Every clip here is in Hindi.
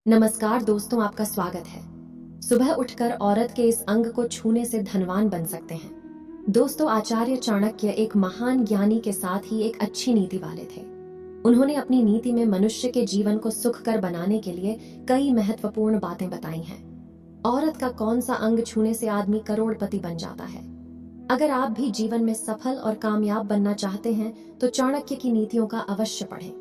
नमस्कार दोस्तों, आपका स्वागत है। सुबह उठकर औरत के इस अंग को छूने से धनवान बन सकते हैं। दोस्तों, आचार्य चाणक्य एक महान ज्ञानी के साथ ही एक अच्छी नीति वाले थे। उन्होंने अपनी नीति में मनुष्य के जीवन को सुखकर बनाने के लिए कई महत्वपूर्ण बातें बताई हैं। औरत का कौन सा अंग छूने से आदमी करोड़पति बन जाता है। अगर आप भी जीवन में सफल और कामयाब बनना चाहते हैं तो चाणक्य की नीतियों का अवश्य पढ़ें।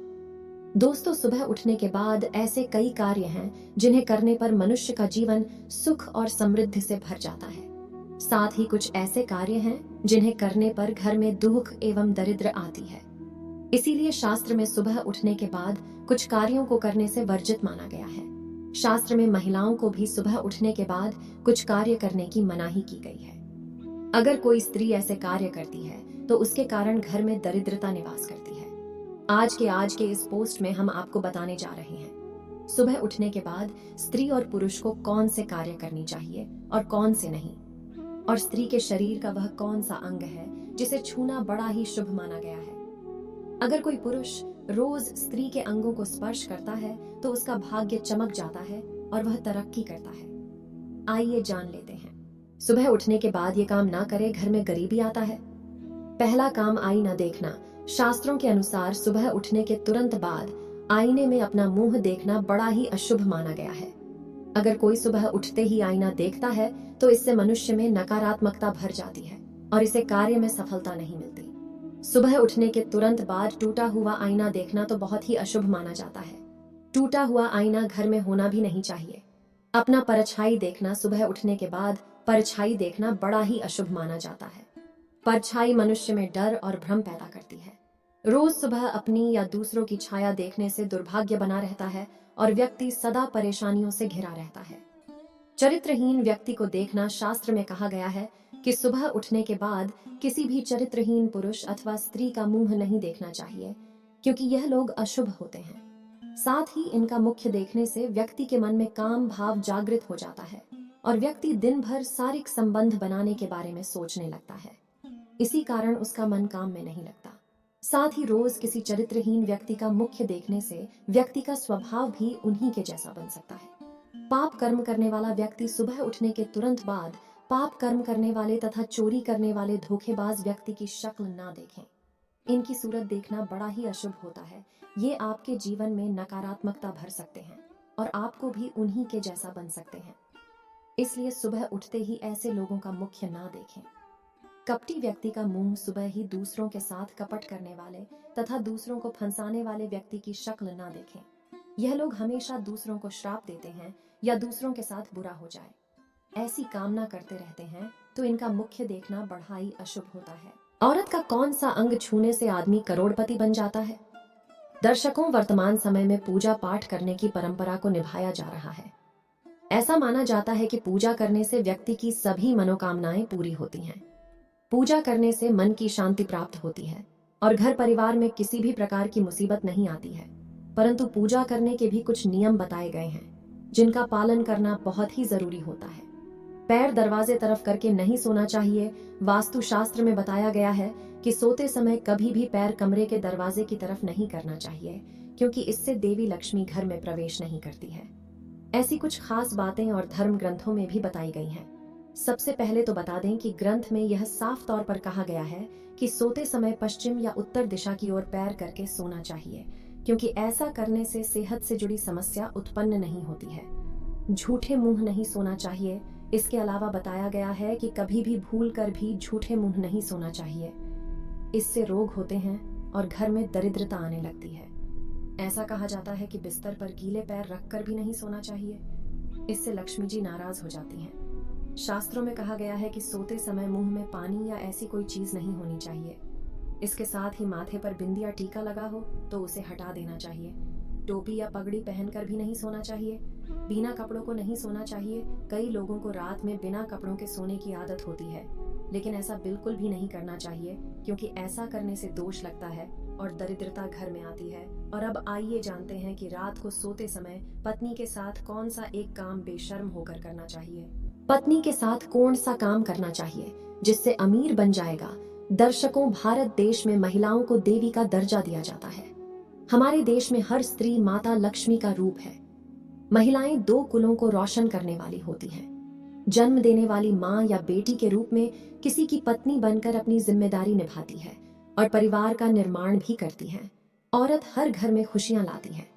दोस्तों, सुबह उठने के बाद ऐसे कई कार्य हैं जिन्हें करने पर मनुष्य का जीवन सुख और समृद्धि से भर जाता है। साथ ही कुछ ऐसे कार्य हैं जिन्हें करने पर घर में दुख एवं दरिद्र आती है। इसीलिए शास्त्र में सुबह उठने के बाद कुछ कार्यों को करने से वर्जित माना गया है। शास्त्र में महिलाओं को भी सुबह उठने के बाद कुछ कार्य करने की मनाही की गई है। अगर कोई स्त्री ऐसे कार्य करती है तो उसके कारण घर में दरिद्रता निवास करती है। आज के इस पोस्ट में हम आपको बताने जा रहे हैं सुबह उठने के बाद स्त्री और पुरुष को कौन से कार्य करनी चाहिए और कौन से नहीं, और स्त्री के शरीर का वह कौन सा अंग है जिसे छूना बड़ा ही शुभ माना गया है। अगर कोई पुरुष रोज स्त्री के अंगों को स्पर्श करता है तो उसका भाग्य चमक जाता है और वह तरक्की करता है। आइए जान लेते हैं। सुबह उठने के बाद ये काम ना करे, घर में गरीबी आता है। पहला काम, आईना देखना। शास्त्रों के अनुसार सुबह उठने के तुरंत बाद आईने में अपना मुंह देखना बड़ा ही अशुभ माना गया है। अगर कोई सुबह उठते ही आईना देखता है तो इससे मनुष्य में नकारात्मकता भर जाती है और इसे कार्य में सफलता नहीं मिलती। सुबह उठने के तुरंत बाद टूटा हुआ आईना देखना तो बहुत ही अशुभ माना जाता है। टूटा हुआ आईना घर में होना भी नहीं चाहिए। अपना परछाई देखना, सुबह उठने के बाद परछाई देखना बड़ा ही अशुभ माना जाता है। परछाई मनुष्य में डर और भ्रम पैदा करती है। रोज सुबह अपनी या दूसरों की छाया देखने से दुर्भाग्य बना रहता है और व्यक्ति सदा परेशानियों से घिरा रहता है। चरित्रहीन व्यक्ति को देखना, शास्त्र में कहा गया है कि सुबह उठने के बाद किसी भी चरित्रहीन पुरुष अथवा स्त्री का मुंह नहीं देखना चाहिए, क्योंकि यह लोग अशुभ होते हैं। साथ ही इनका मुख्य देखने से व्यक्ति के मन में काम भाव जागृत हो जाता है और व्यक्ति दिन भर शारीरिक संबंध बनाने के बारे में सोचने लगता है। इसी कारण उसका मन काम में नहीं लगता। साथ ही रोज किसी चरित्रहीन व्यक्ति का मुख्य देखने से व्यक्ति का स्वभाव भी उन्हीं के जैसा बन सकता है। पाप कर्म करने वाला व्यक्ति सुबह उठने के तुरंत बाद पाप कर्म करने वाले तथा चोरी करने वाले धोखेबाज व्यक्ति की शक्ल ना देखें। इनकी सूरत देखना बड़ा ही अशुभ होता है। ये आपके जीवन में नकारात्मकता भर सकते हैं और आपको भी उन्हीं के जैसा बन सकते हैं। इसलिए सुबह उठते ही ऐसे लोगों का मुख्य ना देखें। कपटी व्यक्ति का मुंह सुबह ही दूसरों के साथ कपट करने वाले तथा दूसरों को फंसाने वाले व्यक्ति की शक्ल ना देखें। यह लोग हमेशा दूसरों को श्राप देते हैं या दूसरों के साथ बुरा हो जाए, ऐसी कामना करते रहते हैं, तो इनका मुख्य देखना बड़ा ही अशुभ होता है। औरत का कौन सा अंग छूने से आदमी करोड़पति बन जाता है? दर्शकों, वर्तमान समय में पूजा पाठ करने की परंपरा को निभाया जा रहा है। ऐसा माना जाता है कि पूजा करने से व्यक्ति की सभी मनोकामनाएं पूरी होती हैं। पूजा करने से मन की शांति प्राप्त होती है और घर परिवार में किसी भी प्रकार की मुसीबत नहीं आती है। परंतु पूजा करने के भी कुछ नियम बताए गए हैं जिनका पालन करना बहुत ही जरूरी होता है। पैर दरवाजे तरफ करके नहीं सोना चाहिए। वास्तु शास्त्र में बताया गया है कि सोते समय कभी भी पैर कमरे के दरवाजे की तरफ नहीं करना चाहिए, क्योंकि इससे देवी लक्ष्मी घर में प्रवेश नहीं करती है। ऐसी कुछ खास बातें और धर्म ग्रंथों में भी बताई गई हैं। सबसे पहले तो बता दें कि ग्रंथ में यह साफ तौर पर कहा गया है कि सोते समय पश्चिम या उत्तर दिशा की ओर पैर करके सोना चाहिए, क्योंकि ऐसा करने से सेहत से जुड़ी समस्या उत्पन्न नहीं होती है। झूठे मुंह नहीं सोना चाहिए। इसके अलावा बताया गया है कि कभी भी भूल कर भी झूठे मुंह नहीं सोना चाहिए। इससे रोग होते हैं और घर में दरिद्रता आने लगती है। ऐसा कहा जाता है कि बिस्तर पर गीले पैर रखकर भी नहीं सोना चाहिए, इससे लक्ष्मी जी नाराज हो जाती हैं। शास्त्रों में कहा गया है कि सोते समय मुंह में पानी या ऐसी कोई चीज नहीं होनी चाहिए। इसके साथ ही माथे पर बिंदी या टीका लगा हो तो उसे हटा देना चाहिए। टोपी या पगड़ी पहनकर भी नहीं सोना चाहिए। बिना कपड़ों को नहीं सोना चाहिए। कई लोगों को रात में बिना कपड़ों के सोने की आदत होती है, लेकिन ऐसा बिल्कुल भी नहीं करना चाहिए, क्योंकि ऐसा करने से दोष लगता है और दरिद्रता घर में आती है। और अब आइए जानते हैं कि रात को सोते समय पत्नी के साथ कौन सा एक काम बेशर्म होकर करना चाहिए। पत्नी के साथ कौन सा काम करना चाहिए जिससे अमीर बन जाएगा? दर्शकों, भारत देश में महिलाओं को देवी का दर्जा दिया जाता है। हमारे देश में हर स्त्री माता लक्ष्मी का रूप है। महिलाएं दो कुलों को रोशन करने वाली होती हैं। जन्म देने वाली माँ या बेटी के रूप में किसी की पत्नी बनकर अपनी जिम्मेदारी निभाती है और परिवार का निर्माण भी करती है। औरत हर घर में खुशियां लाती है।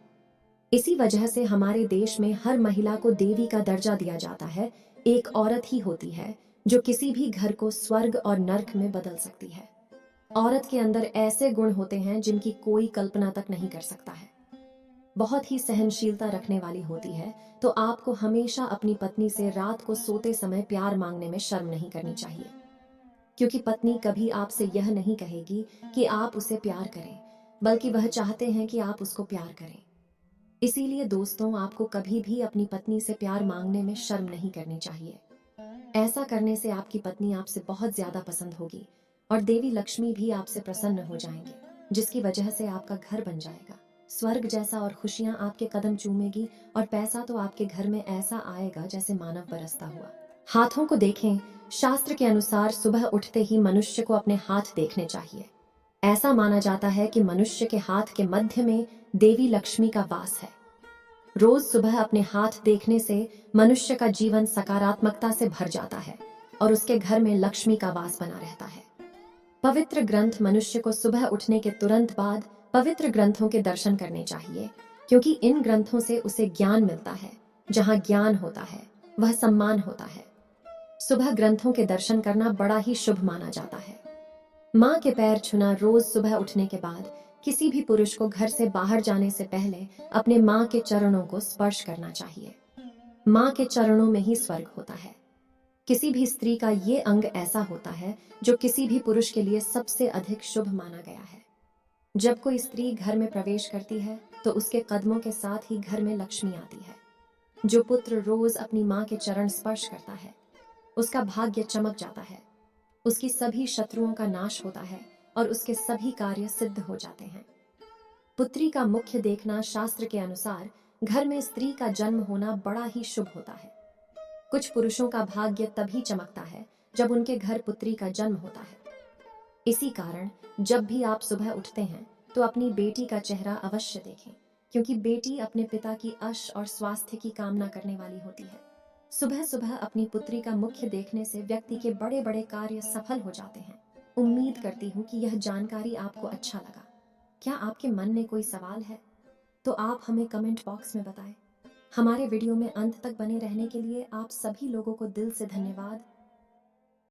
इसी वजह से हमारे देश में हर महिला को देवी का दर्जा दिया जाता है। एक औरत ही होती है जो किसी भी घर को स्वर्ग और नर्क में बदल सकती है। औरत के अंदर ऐसे गुण होते हैं जिनकी कोई कल्पना तक नहीं कर सकता है। बहुत ही सहनशीलता रखने वाली होती है, तो आपको हमेशा अपनी पत्नी से रात को सोते समय प्यार मांगने में शर्म नहीं करनी चाहिए, क्योंकि पत्नी कभी आपसे यह नहीं कहेगी कि आप उसे प्यार करें, बल्कि वह चाहते हैं कि आप उसको प्यार करें। इसीलिए दोस्तों, आपको कभी भी अपनी पत्नी से प्यार मांगने में शर्म नहीं करनी चाहिए। ऐसा करने से आपकी पत्नी आपसे बहुत ज्यादा पसंद होगी और देवी लक्ष्मी भी आपसे प्रसन्न हो जाएंगे, जिसकी वजह से आपका घर बन जाएगा स्वर्ग जैसा और खुशियां आपके कदम चूमेगी और पैसा तो आपके घर में ऐसा आएगा जैसे मानव बरसता हुआ। हाथों को देखें। शास्त्र के अनुसार सुबह उठते ही मनुष्य को अपने हाथ देखने चाहिए। ऐसा माना जाता है कि मनुष्य के हाथ के मध्य में देवी लक्ष्मी का वास है। रोज सुबह अपने हाथ देखने से मनुष्य का जीवन सकारात्मकता से भर जाता है और उसके घर में लक्ष्मी का वास बना रहता है। पवित्र ग्रंथ मनुष्य को सुबह उठने के तुरंत बाद पवित्र ग्रंथों के दर्शन करने चाहिए, क्योंकि इन ग्रंथों से उसे ज्ञान मिलता है। जहां ज्ञान होता है वह सम्मान होता है। सुबह ग्रंथों के दर्शन करना बड़ा ही शुभ माना जाता है। माँ के पैर छूना। रोज सुबह उठने के बाद किसी भी पुरुष को घर से बाहर जाने से पहले अपने माँ के चरणों को स्पर्श करना चाहिए। माँ के चरणों में ही स्वर्ग होता है। किसी भी स्त्री का ये अंग ऐसा होता है जो किसी भी पुरुष के लिए सबसे अधिक शुभ माना गया है। जब कोई स्त्री घर में प्रवेश करती है तो उसके कदमों के साथ ही घर में लक्ष्मी आती है। जो पुत्र रोज अपनी माँ के चरण स्पर्श करता है उसका भाग्य चमक जाता है, उसकी सभी शत्रुओं का नाश होता है और उसके सभी कार्य सिद्ध हो जाते हैं। पुत्री का मुख्य देखना शास्त्र के अनुसार घर में स्त्री का जन्म होना बड़ा ही शुभ होता है। कुछ पुरुषों का भाग्य तभी चमकता है जब उनके घर पुत्री का जन्म होता है। इसी कारण जब भी आप सुबह उठते हैं तो अपनी बेटी का चेहरा अवश्य देखें, क्योंकि बेटी अपने पिता की यश और स्वास्थ्य की कामना करने वाली होती है। सुबह सुबह अपनी पुत्री का मुख्य देखने से व्यक्ति के बड़े बड़े कार्य सफल हो जाते हैं। उम्मीद करती हूँ कि यह जानकारी आपको अच्छा लगा। क्या आपके मन में कोई सवाल है तो आप हमें कमेंट बॉक्स में बताएं। हमारे वीडियो में अंत तक बने रहने के लिए आप सभी लोगों को दिल से धन्यवाद।